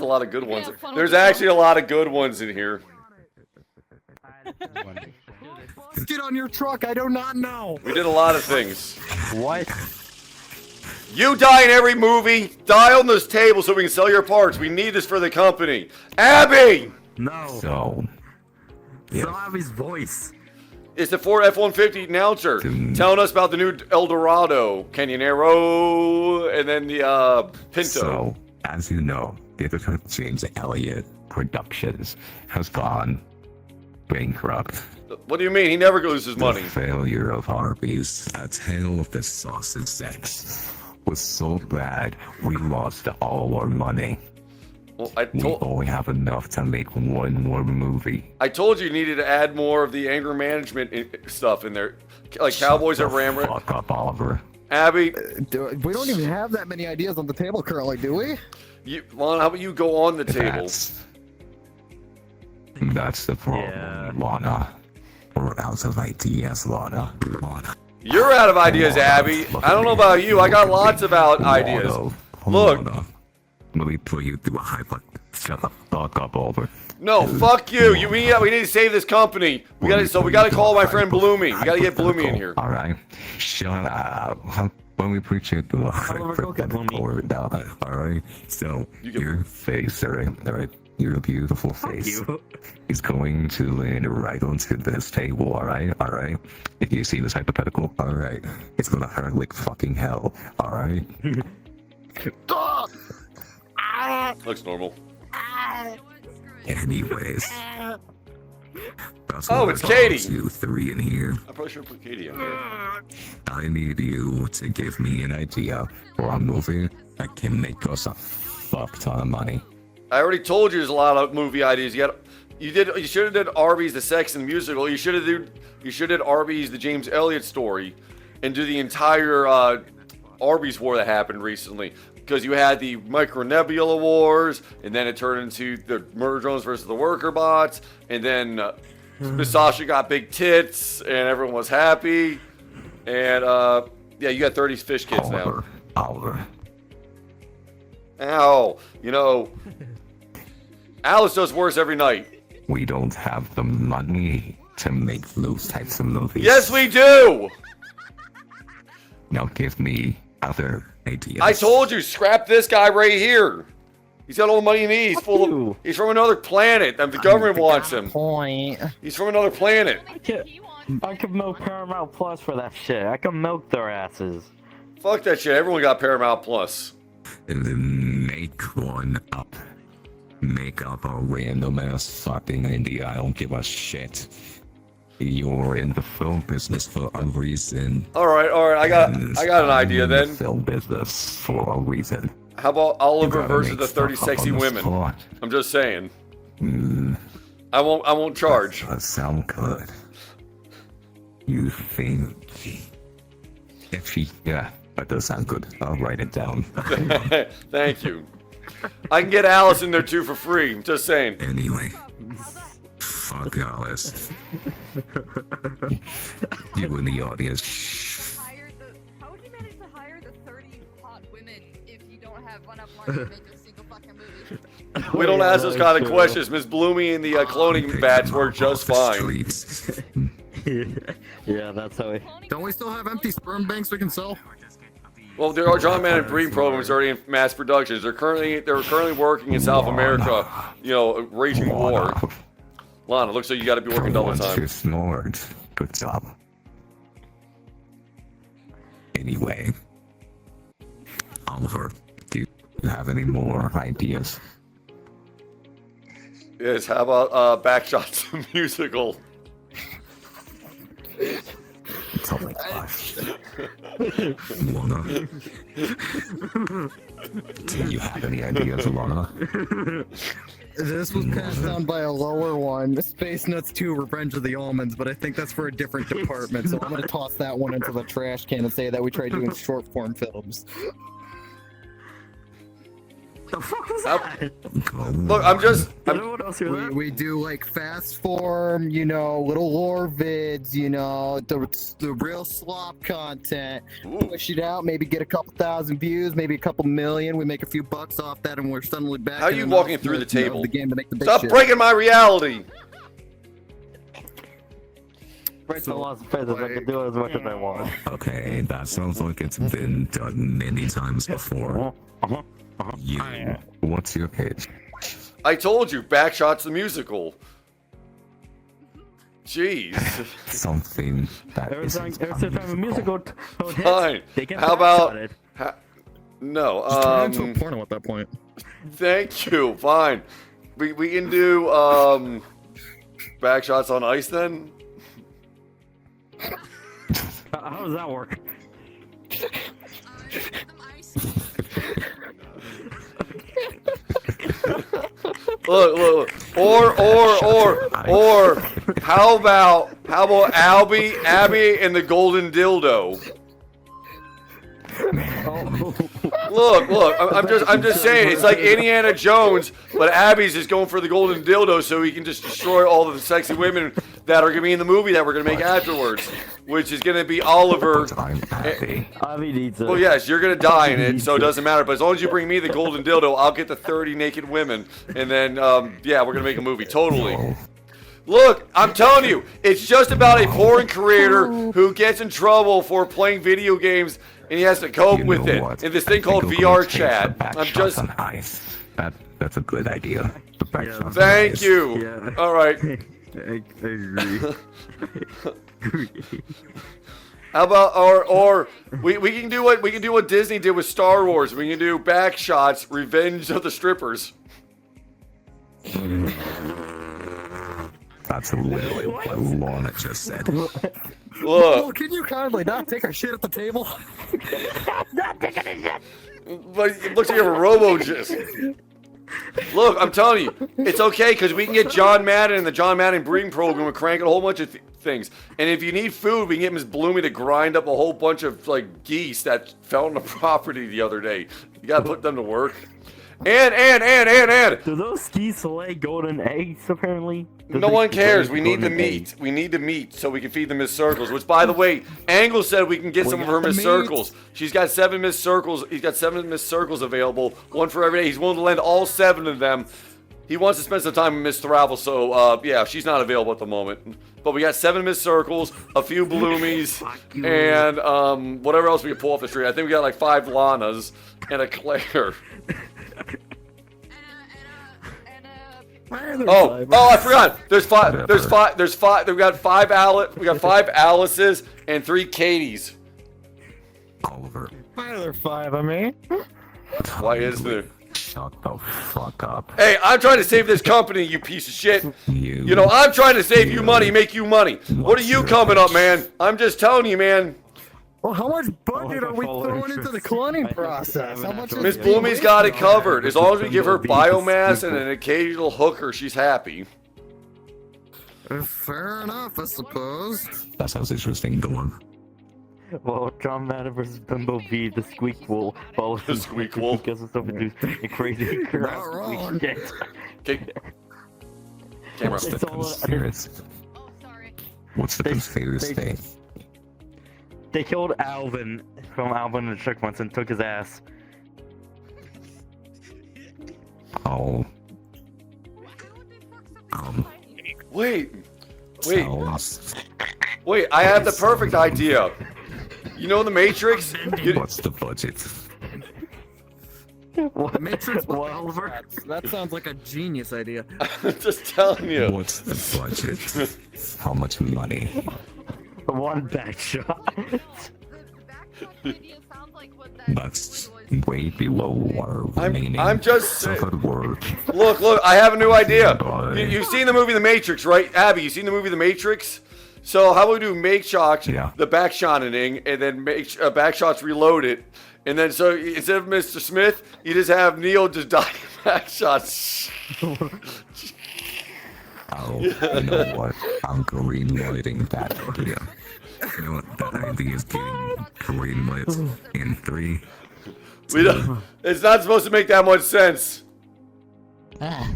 a lot of good ones. There's actually a lot of good ones in here. Get on your truck. I do not know. We did a lot of things. What? You die in every movie. Die on this table so we can sell your parts. We need this for the company. Abby! No. So, So Abby's voice. It's the Ford F-150 announcer telling us about the new Eldorado, Canyonero, and then the Pinto. So, as you know, the James Elliott Productions has gone bankrupt. What do you mean? He never loses money. The failure of Arby's, A Tale of the Sausage Sex, was so bad we lost all our money. Well, We only have enough to make one more movie. I told you needed to add more of the anger management stuff in there, like Cowboys at Ramrod. Fuck up, Oliver. Abby, We don't even have that many ideas on the table currently, do we? Lana, how about you go on the table? That's the problem, Lana. We're out of ideas, Lana. You're out of ideas, Abby. I don't know about you. I got lots about ideas. Look. Let me put you through a hyper. Shut the fuck up, Oliver. No, fuck you. We need to save this company. We gotta call my friend Bloomy. We gotta get Bloomy in here. All right, shut up. When we preach it through a hypothetical now, all right. So your face, all right, your beautiful face is going to land right onto this table, all right. If you see this hypothetical, all right, it's gonna hurt like fucking hell, all right. Looks normal. Anyways. Oh, it's Katie. 2, 3 in here. I probably should put Katie in here. I need you to give me an idea for a movie that can make us a fuck ton of money. I already told you there's a lot of movie ideas. You should have did Arby's the Sex and Musical. You should have did Arby's the James Elliott story, and do the entire Arby's war that happened recently. Because you had the Micro Nebula Wars, and then it turned into the Murder Drones versus the Worker Bots, and then Miss Sasha got big tits, and everyone was happy. And yeah, you got 30 fish kids now. Oliver. Ow. You know, Alice does worse every night. We don't have the money to make those types of movies. Yes, we do! Now give me other ideas. I told you, scrap this guy right here. He's got all the money he needs. He's from another planet, and the government wants him. He's from another planet. I could milk Paramount Plus for that shit. I could milk their asses. Fuck that shit. Everyone got Paramount Plus. And then make one up. Make up a random ass fucking idea. I don't give a shit. You're in the film business for a reason. All right. I got an idea then. Film business for a reason. How about Oliver versus the 30 sexy women? I'm just saying. I won't charge. That sound good. You think? Yeah, that does sound good. I'll write it down. Thank you. I can get Alice in there too for free. I'm just saying. Anyway. Fuck Alice. You in the audience. How would you manage to hire the 30 hot women if you don't have enough money to make a single fucking movie? We don't ask those kind of questions. Miss Bloomy and the cloning bats work just fine. Yeah, that's how we... Don't we still have empty sperm banks we can sell? Well, there are John Madden breeding programs already in mass production. They're currently working in South America. You know, raging war. Lana, looks like you got to be working double time. You're smart. Good job. Anyway, Oliver, do you have any more ideas? Yes. How about Backshots the musical? Oh my gosh. Lana. Do you have any ideas, Lana? This was passed down by a lower one, Space Nuts 2 Revenge of the Almonds, but I think that's for a different department, so I'm gonna toss that one into the trash can and say that we tried doing short form films. like, The fuck was that? Look, I'm just. What else hear that? We do like fast form, you know, little lore vids, you know, the real slop content. Ooh. Push it out, maybe get a couple thousand views, maybe a couple million. We make a few bucks off that, and we're suddenly back. How are in you an walking off through the mode, you know, table? the game to make the big Stop shit. breaking my reality. Right to Las Vegas, I can do as much as I want. Okay, that sounds like it's been done many times before. You, what's your pitch? I told you, Backshots the musical. Jeez. Something that Every time isn't a musical tone hits, Fine. they get How about? backshotted. No. Just turn it into a porno at that point. Thank you. Fine. We can do Backshots on ice then. How does that work? Look. Or how about Abby and the golden dildo? Look, I'm just saying, it's like Indiana Jones, but Abby's just going for the golden dildo so he can just destroy all of the sexy women that are gonna be in the movie that we're gonna make afterwards, which is gonna be Oliver. I'm happy. Avi needs it. Well, yes, you're gonna die in it, so it doesn't matter. But as long as you bring me the golden dildo, I'll get the 30 naked women, and then yeah, we're gonna make a movie. Totally. Look, I'm telling you, it's just about a porn creator who gets in trouble for playing video games, and he has to cope with it. And this thing called VrChat. I'm just. On ice. That's a good idea. The backshots on Thank ice. you. Yeah. All right. I agree. How about or we can do what Disney did with Star Wars. We can do Backshots, Revenge of the Strippers. That's literally what Lorna just said. Look, Can you kindly not take our shit at the table? but it looks like you have a robo gist. Look, I'm telling you, it's okay because we can get John Madden and the John Madden breeding program and crank a whole bunch of things. And if you need food, we can get Miss Bloomy to grind up a whole bunch of like geese that fell on the property the other day. You gotta put them to work. And. Do those geese lay golden eggs, apparently? No one cares. We need the meat. We need the meat so we can feed the Miss Circles. Which, by the way, Angle said we can get some of her Miss Circles. She's got 7 Miss Circles. He's got 7 Miss Circles available, one for every day. He's willing to lend all 7 of them. He wants to spend some time with Miss Thravel, so yeah, she's not available at the moment. But we got 7 Miss Circles, a few Bloomies, and whatever else we can pull off the street. I think we got like 5 Lanas and a Claire. Oh, I forgot. There's five. We got 5 Alices and 3 Katies. Oliver. Why are there 5 of me? Why is there? Shut the fuck up. Hey, I'm trying to save this company, you piece of shit. You You know, I'm trying to save you money, make you money. What are you coming up, man? I'm just telling you, man. Well, how much budget are we throwing into the cloning process? How much Miss is Bloomy's got it covered. As long as we give her biomass and an occasional hooker, she's happy. Fair enough, I suppose. That sounds interesting. Go on. Well, John Madden versus Bimbo V, the squeak wool. Well, The squeak wool. Because of something a crazy crap. wrong. Shit. Okay. Camera. What's the It's all- conspiracy? Oh, sorry. What's the conspiracy? They killed Alvin from Alvin and the Chipmunks and took his ass. Oh, Wait. sounds. Wait, I have the perfect idea. You know the Matrix? What's the budget? What? Matrix What, Oliver? That sounds like a genius idea. I'm just telling you. What's the budget? How much money? One back shot. The backshot idea sounds like what that That's story was. way below our remaining. I'm just saying. suffered work. Look, I have a new idea. Bye. You've seen the movie The Matrix, right? Abby, you seen the movie The Matrix? So how about we do make shots, Yeah. the back shotting, and then make back shots reloaded, and then so instead of Mr. Smith, you just have Neo just die in back shots. Oh, you know what? I'm greenlighting that idea. You know what? That idea is getting greenlit in 3, We don't. It's not supposed to make that much sense.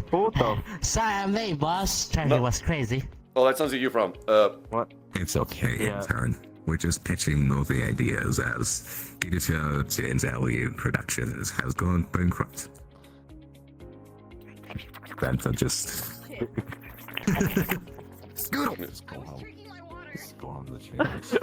What the? Sorry, I'm late, boss. Traffic was crazy. Oh, that sounds like you from. What? It's okay, Yeah. intern. We're just pitching movie ideas as editor James Elliott Productions has gone bankrupt. That's just... Scoodle. Drinking my water. Go on the channels.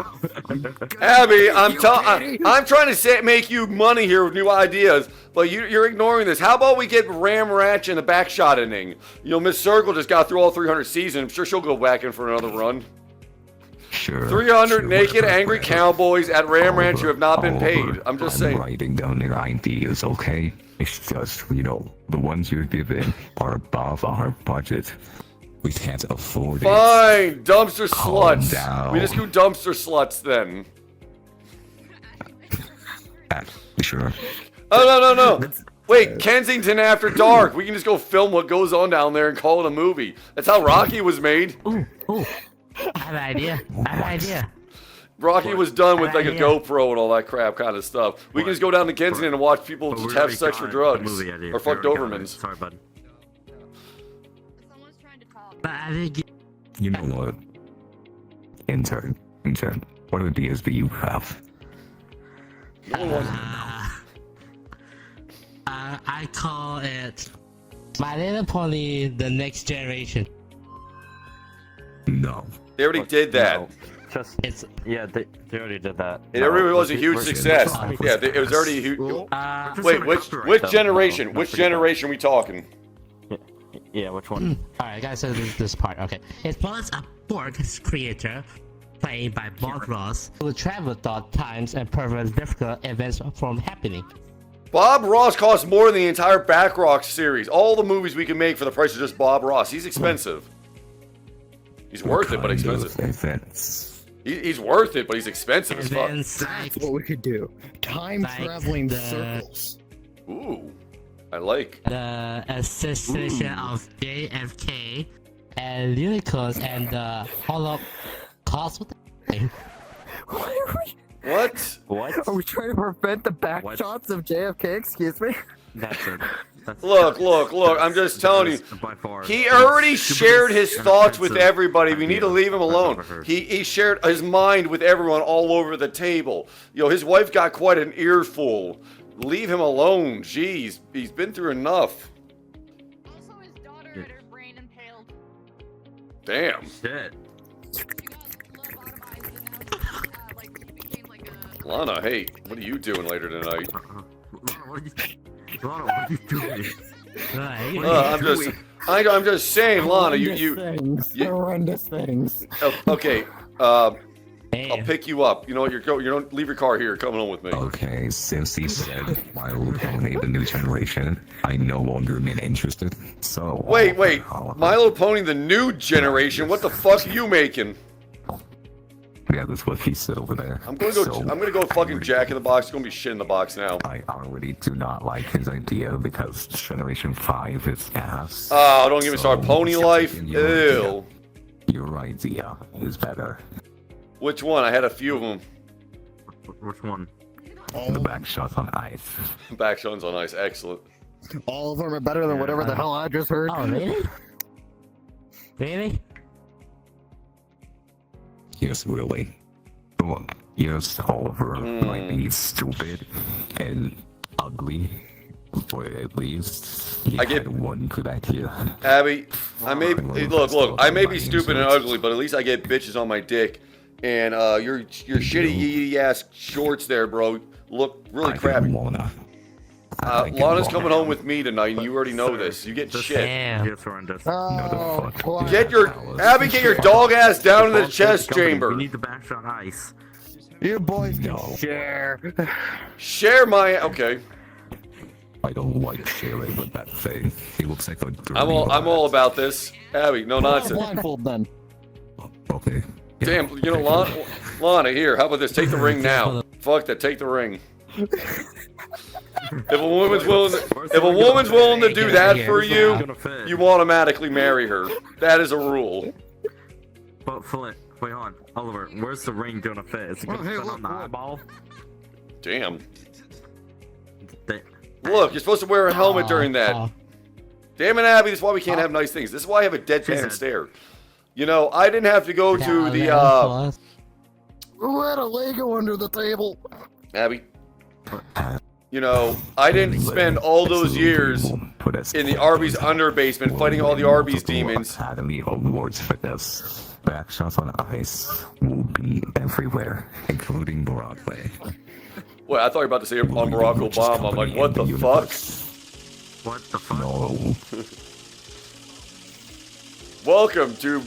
Abby, I'm trying to make you money here with new ideas, but you're ignoring this. How about we get Ram Ratch in the back shot inning? You know, Miss Circle just got through all 300 seasons. I'm sure she'll go back in for another run. Sure. 300 naked, whatever, angry whatever. cowboys at Ram Ranch Oliver, who have not been Oliver, paid. I'm just I'm saying. writing down their ideas, okay? It's just, you know, the ones you're given are above our budget. We can't afford it. Fine, dumpster Calm sluts. down. We just do dumpster sluts then. Sure. Oh, no. Wait, Kensington After Dark. We can just go film what goes on down there and call it a movie. That's how Rocky was made. Ooh. I have an idea. Rocky was done with like a Yeah. GoPro and all that crap kind of stuff. We can just go down to Kensington and watch people But we just have already sex for got drugs. the movie idea. Or fuck We already got it. Dobermans. Sorry, bud. Someone's trying to talk. But I didn't get... You know what? Intern, what ideas do you have? No one wants- I call it My Little Pony: The Next Generation. No. They already did that. No. Just It's yeah, they already did that. It already was a huge we're- success. we're- Yeah, it was already a huge. Just Wait, gonna which copyright them. generation? No, Which forget that. generation we talking? Yeah, which one? alright, I gotta say this part. Okay, it follows a board creator played by Bob Ross who travel thought times and prevent difficult events from happening. Bob Ross costs more than the entire Backrock series. All the movies we can make for the price of just Bob Ross. He's expensive. He's worth it, but expensive. Events. He's worth it, but he's expensive as fuck. Events That's what we could do. Time Like traveling the- circles. Ooh, I like. the assassination of JFK and unicorns and the Holocaust. What the thing? What? What? Are we trying to prevent the back What? shots of JFK? Excuse me. That's it. That's Look. I'm just telling you. by far He the already stupidest shared his and thoughts with offensive everybody. We need to idea leave him I've alone. ever heard. He shared his mind with everyone all over the table. You know, his wife got quite an earful. Leave him alone. Jeez, he's been through enough. Also, his daughter had her brain impaled. Damn. Shit. She got lobotomized and now she's, like, she became like a... Lana, hey, what are you doing later tonight? Lana, what are you doing? Right. I'm just saying, Lana, you Horrendous things. okay. Hey, I'll pick you up. You know what? You don't leave your car here. You're coming home with me. Okay, since he said My Little Pony, the new generation, I no longer am interested. So Wait. My Little Pony, the new generation. What the fuck are you making? Yeah, that's what he said over there. I'm gonna go fucking Jack in the Box. It's gonna be shit in the box now. I already do not like his idea because Generation 5 is ass. Oh, don't get me started. So, Pony Life. your Ew. Your idea is better. Which one? I had a few of them. Which one? The back shots on ice. Back shots on ice. Excellent. All of them are better than whatever the hell I just heard. oh, really? Really? Yes, really. Well, yes, Oliver might be stupid and ugly, but at least he I get- had one good idea. Abby, I may look. I may be stupid and ugly, but at least I get bitches on my dick. And your shitty yee ass shorts there, bro, look really crappy. Lana's coming home with me tonight, and you already know this. You get shit. Damn. It's horrendous. Oh, quiet. Get your Abby, get your dog ass down in the chest chamber. We need the backshot ice. You boys can No. share. Share my okay. I don't like sharing with that thing. He looks like a dirty I'm all about this. Abby, no nonsense. Blindfold then. Okay. Damn, you know, Lana, here, how about this? Take the ring now. Fuck that, take the ring. If a woman's willing to do that for you, you automatically marry her. That is a rule. But Flint, wait on. Oliver, where's the ring gonna fit? Is it gonna fit on the eyeball? Damn. Look, you're supposed to wear a helmet during that. Damn it, Abby, this is why we can't have nice things. This is why I have a deadpan stare. You know, I didn't have to go to the, Who had a Lego under the table? Abby. You know, I didn't spend all those years in the Arby's under basement fighting all the Arby's demons. Academy awards for this. Backshots on ice will be everywhere, including Broadway. Wait, I thought you were about to say on Barack Obama. I'm like, what the fuck? What the fuck? No. Welcome to...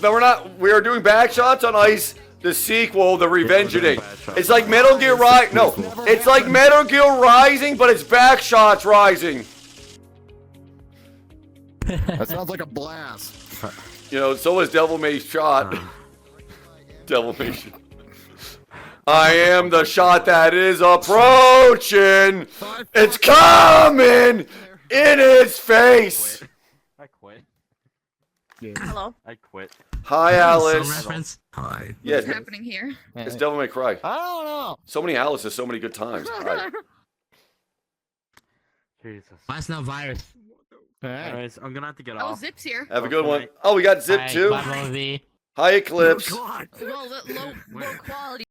No, we're not... We are doing Backshots on Ice, the sequel, The Revengeing. It's like Metal Gear Rising. No, it's like Metal Gear Rising, but it's Backshots Rising. That sounds like a blast. You know, so is Devil May Shot. Devil May Shot. I am the shot that is approaching. It's coming in his face. I quit. Hello. I quit. Hi, Alice. Reference? Hi. Yes, What's happening here? it's Devil May Cry. I don't know. So many Alice's, so many good times. Hi. Jesus. Why is no virus? Anyways, I'm gonna have to get Oh, off. Zip's here. Have a good one. Oh, we got Zip too. Bye, Hi, Eclipse. Well, low quality.